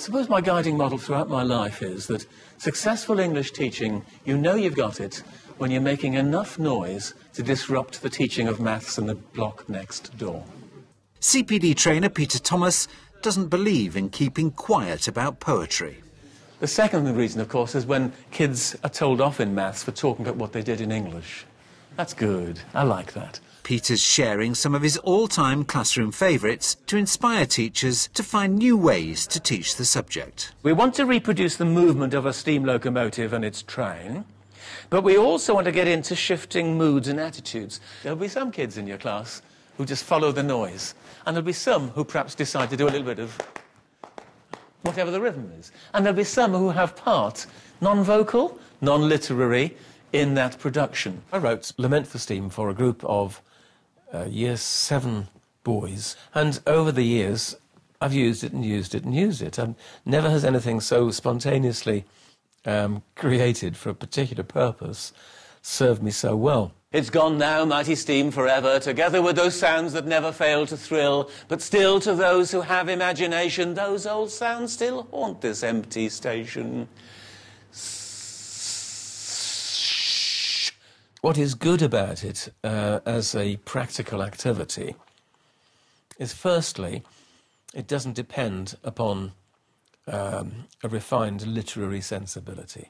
suppose my guiding model throughout my life is that successful English teaching, you know you've got it when you're making enough noise to disrupt the teaching of maths in the block next door. CPD trainer Peter Thomas doesn't believe in keeping quiet about poetry. The second reason, of course, is when kids are told off in maths for talking about what they did in English. That's good. I like that. Peter's sharing some of his all-time classroom favourites to inspire teachers to find new ways to teach the subject. We want to reproduce the movement of a steam locomotive and its train, but we also want to get into shifting moods and attitudes. There'll be some kids in your class who just follow the noise, and there'll be some who perhaps decide to do a little bit of whatever the rhythm is. And there'll be some who have part, non-vocal, non-literary, in that production. I wrote Lament for Steam for a group of Year 7 boys, and over the years I've used it and used it and used it, and never has anything so spontaneously created for a particular purpose served me so well. It's gone now, mighty steam, forever, together with those sounds that never fail to thrill, but still to those who have imagination, those old sounds still haunt this empty station. What is good about it as a practical activity is, firstly, it doesn't depend upon a refined literary sensibility.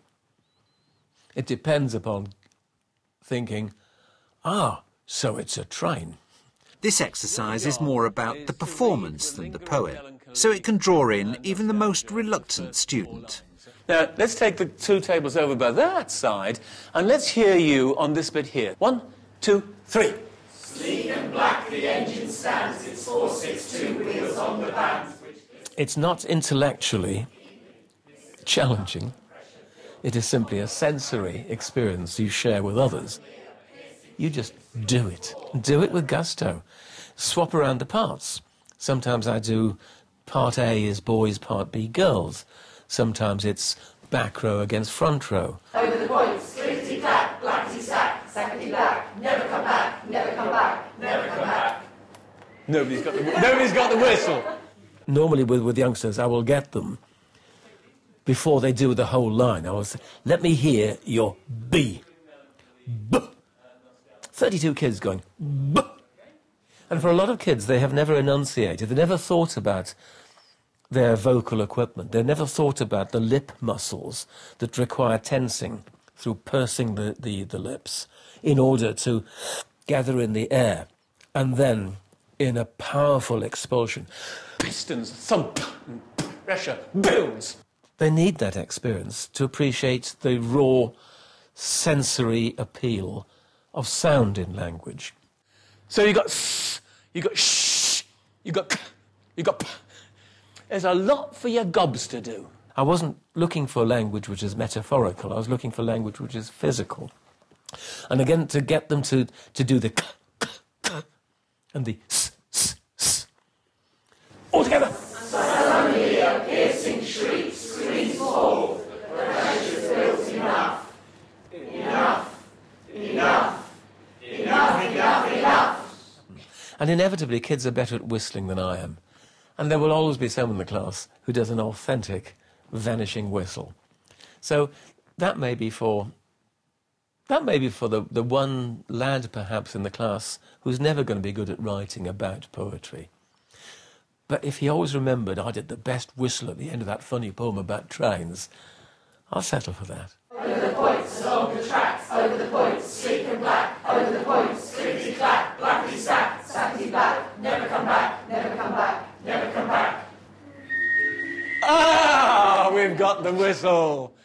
It depends upon thinking, so it's a train. This exercise is more about the performance than the poem, so it can draw in even the most reluctant student. Now, let's take the two tables over by that side, and let's hear you on this bit here. 1, 2, 3. Sleek and black the engine stands, its 462 wheels on the band. It's not intellectually challenging. It is simply a sensory experience you share with others. You just do it. Do it with gusto. Swap around the parts. Sometimes I do part A is boys, part B girls. Sometimes it's back row against front row. Over the points, clickety-clack, blackety-sack, sackety-black, never come back, never come back, never come back. Nobody's got the whistle. Normally with youngsters, I will get them before they do the whole line. I will say, let me hear your B. B. 32 kids going, B. And for a lot of kids, they have never enunciated. They never thought about their vocal equipment. They never thought about the lip muscles that require tensing through pursing the lips in order to gather in the air. And then, in a powerful expulsion, pistons thump, pressure builds. They need that experience to appreciate the raw sensory appeal of sound in language. So you got s, you got sh, you got k, you got p. There's a lot for your gobs to do. I wasn't looking for language which is metaphorical. I was looking for language which is physical. And again, to get them to do the k, k, k, and the s, s, s. All together. Suddenly a piercing shriek screams forth, the pressure's built enough. Enough. Enough. Enough, enough, enough. And inevitably, kids are better at whistling than I am. And there will always be someone in the class who does an authentic, vanishing whistle. So that may be for the one lad, perhaps, in the class who's never going to be good at writing about poetry. But if he always remembered I did the best whistle at the end of that funny poem about trains, I'll settle for that. Over the points, along the tracks, over the points, sleek and black, over the points, clickety-clack, blackety-sack, sackety-black, never come back, never come back, never come back. We've got the whistle.